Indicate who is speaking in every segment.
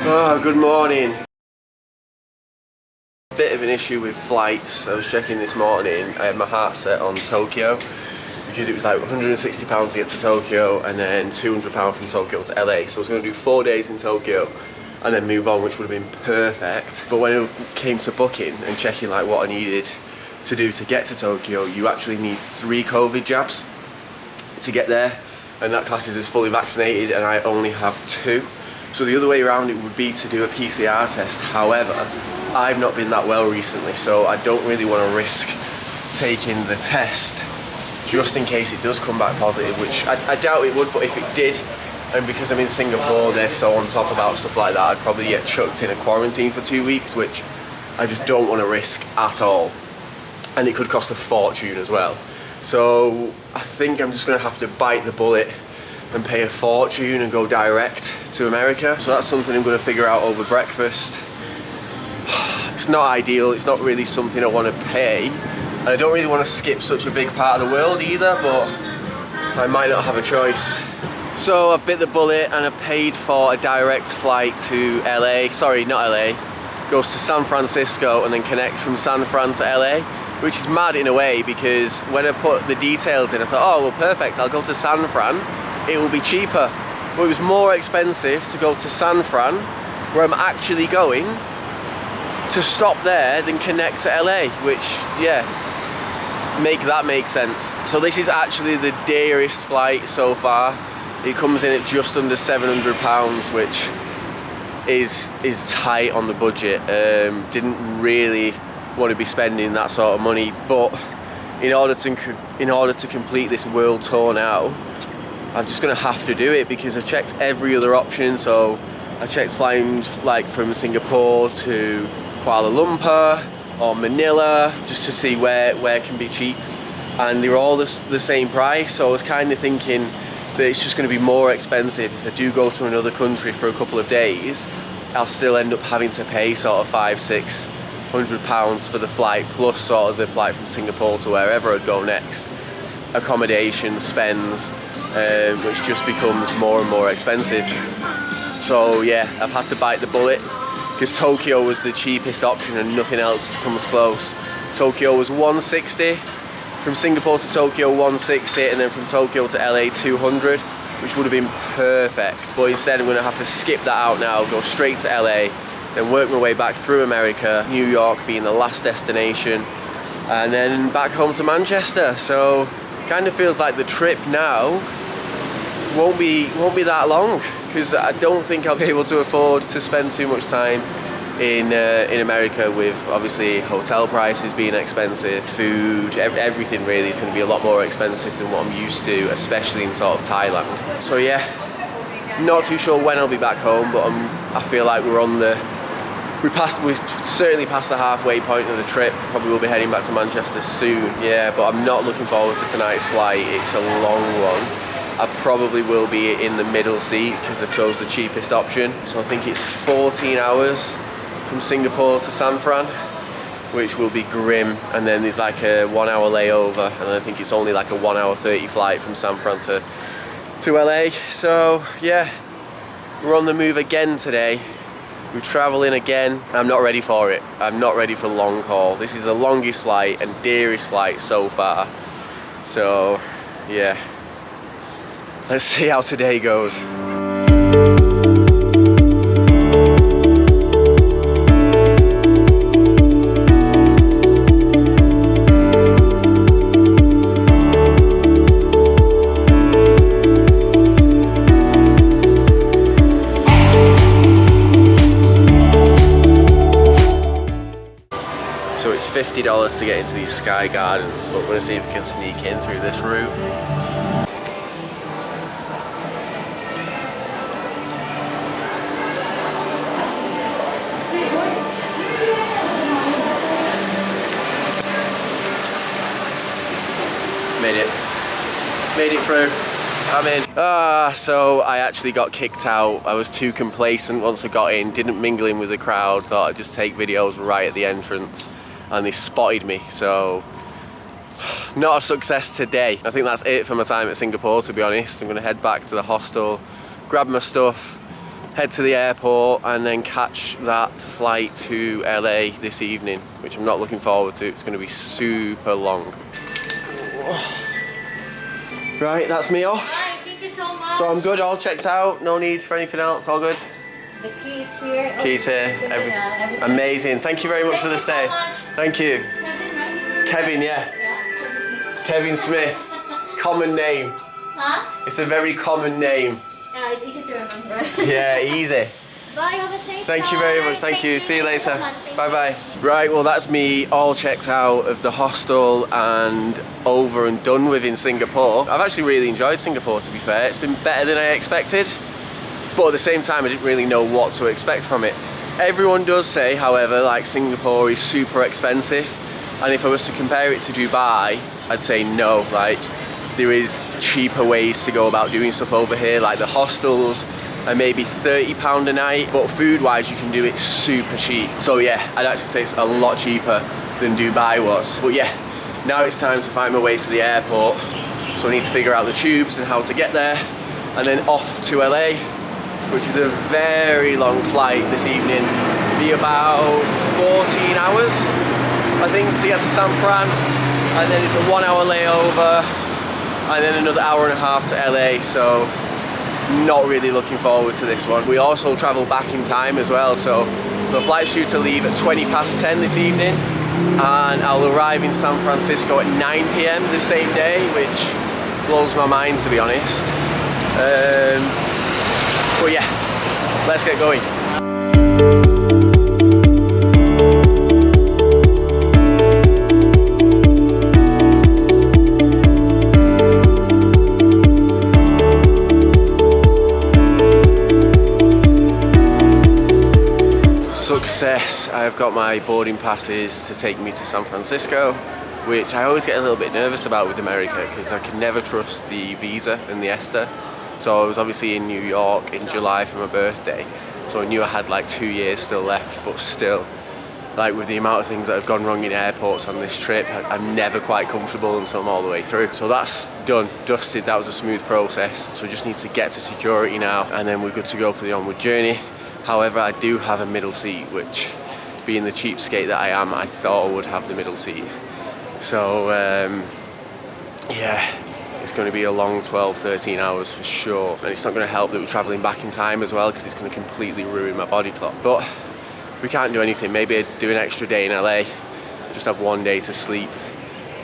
Speaker 1: Oh, good morning. Bit of an issue with flights. I was checking this morning. I had my heart set on Tokyo because it was like £160 to get to Tokyo and then £200 from Tokyo to LA. So I was going to do 4 days in Tokyo and then move on, which would have been perfect. But when it came to booking and checking like what I needed to do to get to Tokyo, you actually need 3 COVID jabs to get there, and that class is as fully vaccinated and I only have 2. So the other way around it would be to do a PCR test. However, I've not been that well recently, so I don't really want to risk taking the test just in case it does come back positive, which I doubt it would, but if it did, and because I'm in Singapore, they're so on top about stuff like that, I'd probably get chucked in a quarantine for 2 weeks, which I just don't want to risk at all. And it could cost a fortune as well. So I think I'm just going to have to bite the bullet and pay a fortune and go direct to America. So that's something I'm going to figure out over breakfast. It's not ideal, it's not really something I want to pay. And I don't really want to skip such a big part of the world either, but I might not have a choice. So I bit the bullet and I paid for a direct flight to LA. Sorry, not LA. Goes to San Francisco and then connects from San Fran to LA. Which is mad in a way, because when I put the details in, I thought, oh, well, perfect, I'll go to San Fran, it will be cheaper. But it was more expensive to go to San Fran, where I'm actually going, to stop there than connect to LA, which, yeah, make sense. So this is actually the dearest flight so far. It comes in at just under £700, which is tight on the budget. Didn't really want to be spending that sort of money, but in order to complete this world tour now, I'm just going to have to do it, because I've checked every other option. So I checked flying like from Singapore to Kuala Lumpur or Manila, just to see where can be cheap, and they're all the same price. So I was kind of thinking that it's just going to be more expensive if I do go to another country for a couple of days. I'll still end up having to pay sort of £500-600 for the flight, plus sort of the flight from Singapore to wherever I'd go next, accommodation, spends, which just becomes more and more expensive. So yeah, I've had to bite the bullet, because Tokyo was the cheapest option and nothing else comes close. Tokyo was $160, from Singapore to Tokyo $160, and then from Tokyo to LA $200, which would have been perfect. But instead I'm going to have to skip that out now, go straight to LA, then work my way back through America, New York being the last destination, and then back home to Manchester. So kind of feels like the trip now won't be that long, because I don't think I'll be able to afford to spend too much time in America, with obviously hotel prices being expensive, food, everything really is going to be a lot more expensive than what I'm used to, especially in sort of Thailand. So yeah, not too sure when I'll be back home, but I feel like we've certainly passed the halfway point of the trip. Probably will be heading back to Manchester soon, yeah, but I'm not looking forward to tonight's flight. It's a long one. I probably will be in the middle seat because I chose the cheapest option. So I think it's 14 hours from Singapore to San Fran, which will be grim. And then there's like a 1 hour layover, and I think it's only like a 1 hour 30 flight from San Fran to LA. So yeah, we're on the move again today. We're traveling again. I'm not ready for it. I'm not ready for long haul. This is the longest flight and dearest flight so far. So yeah, let's see how today goes. So it's $50 to get into these Sky Gardens, but we're gonna see if we can sneak in through this route. Made it through. I'm in. So I actually got kicked out. I was too complacent once I got in, didn't mingle in with the crowd, thought I'd just take videos right at the entrance, and they spotted me, so not a success today. I think that's it for my time at Singapore, to be honest. I'm gonna head back to the hostel, grab my stuff, head to the airport and then catch that flight to LA this evening, which I'm not looking forward to. It's going to be super long. Right, that's me off.
Speaker 2: Right, thank you so much.
Speaker 1: So I'm good, all checked out, no needs for anything else, all good?
Speaker 2: The key is here.
Speaker 1: Keys here, everything's amazing. Thank you very much for the stay.
Speaker 2: So much.
Speaker 1: Thank you.
Speaker 2: Kevin, right?
Speaker 1: Kevin, yeah.
Speaker 2: Yeah.
Speaker 1: Kevin Smith. Common name.
Speaker 2: Huh?
Speaker 1: It's a very common name.
Speaker 2: Yeah, it's easy to remember.
Speaker 1: Yeah, easy.
Speaker 2: Bye, have a safe
Speaker 1: Thank you very much,
Speaker 2: flight.
Speaker 1: thank you. See you later.
Speaker 2: So much. Thank
Speaker 1: Bye bye. Right, well that's me all checked out of the hostel and over and done with in Singapore. I've actually really enjoyed Singapore, to be fair. It's been better than I expected, but at the same time I didn't really know what to expect from it. Everyone does say, however, like Singapore is super expensive, and if I was to compare it to Dubai, I'd say no. Like, there is cheaper ways to go about doing stuff over here, like the hostels are maybe £30 a night, but food-wise you can do it super cheap. So yeah, I'd actually say it's a lot cheaper than Dubai was. But yeah, now it's time to find my way to the airport. So I need to figure out the tubes and how to get there, and then off to LA, which is a very long flight this evening. It'll be about 14 hours, I think, to get to San Fran, and then it's a 1 hour layover, and then another hour and a half to LA, so not really looking forward to this one. We also travel back in time as well, so the flight's due to leave at 20 past 10 this evening, and I'll arrive in San Francisco at 9 PM the same day, which blows my mind, to be honest. But yeah, let's get going. Success! I've got my boarding passes to take me to San Francisco, which I always get a little bit nervous about with America because I can never trust the visa and the ESTA. So I was obviously in New York in July for my birthday, so I knew I had like 2 years still left, but still, like with the amount of things that have gone wrong in airports on this trip, I'm never quite comfortable until I'm all the way through. So that's done, dusted, that was a smooth process. So we just need to get to security now, and then we're good to go for the onward journey. However, I do have a middle seat, which, being the cheapskate that I am, I thought I would have the middle seat. So yeah, it's going to be a long 12-13 hours for sure, and it's not going to help that we're travelling back in time as well, because it's going to completely ruin my body clock. But we can't do anything. Maybe I'd do an extra day in LA, just have 1 day to sleep,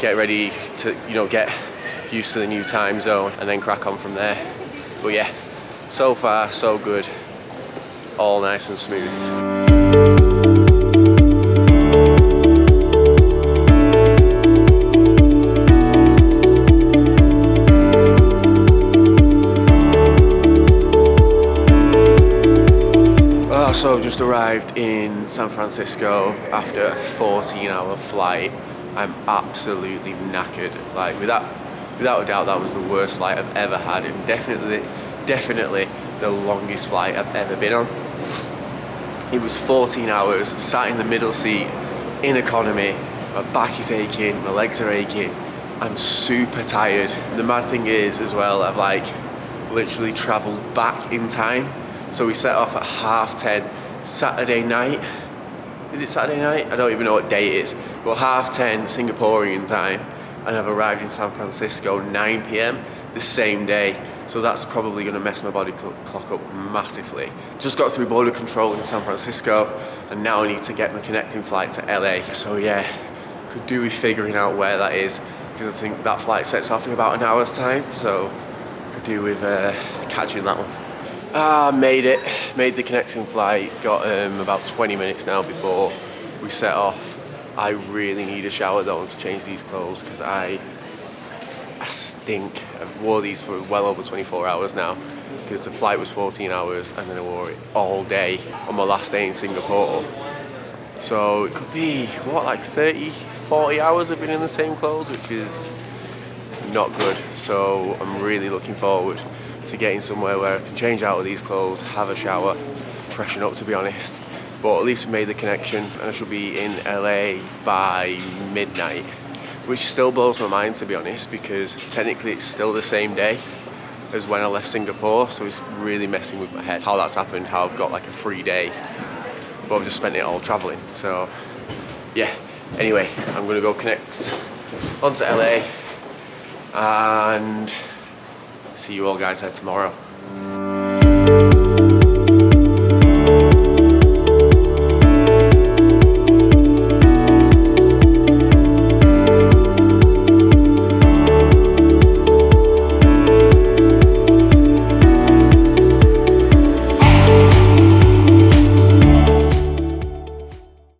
Speaker 1: get ready to, you know, get used to the new time zone, and then crack on from there. But yeah, so far so good, all nice and smooth. So I've just arrived in San Francisco after a 14-hour flight. I'm absolutely knackered. Like, without a doubt, that was the worst flight I've ever had, and definitely the longest flight I've ever been on. It was 14 hours, sat in the middle seat, in economy. My back is aching, my legs are aching. I'm super tired. The mad thing is, as well, I've like literally travelled back in time. So we set off at 10:30 Saturday night. Is it Saturday night? I don't even know what day it is. Well, 10:30 Singaporean time, and I've arrived in San Francisco 9 PM the same day. So that's probably going to mess my body clock up massively. Just got through border control in San Francisco, and now I need to get my connecting flight to LA. So yeah, could do with figuring out where that is, because I think that flight sets off in about an hour's time. So could do with catching that one. Made it. Made the connecting flight. Got about 20 minutes now before we set off. I really need a shower though to change these clothes, because I stink. I've wore these for well over 24 hours now, because the flight was 14 hours and then I wore it all day on my last day in Singapore. So it could be, what, like 30-40 hours I've been in the same clothes, which is not good. So I'm really looking forward to getting somewhere where I can change out of these clothes, have a shower, freshen up, to be honest. But at least we made the connection, and I should be in LA by midnight, which still blows my mind, to be honest, because technically it's still the same day. as when I left Singapore, so it's really messing with my head how that's happened, how I've got like a free day, but I've just spent it all traveling. So yeah, anyway, I'm gonna go connect onto LA and see you all guys there tomorrow.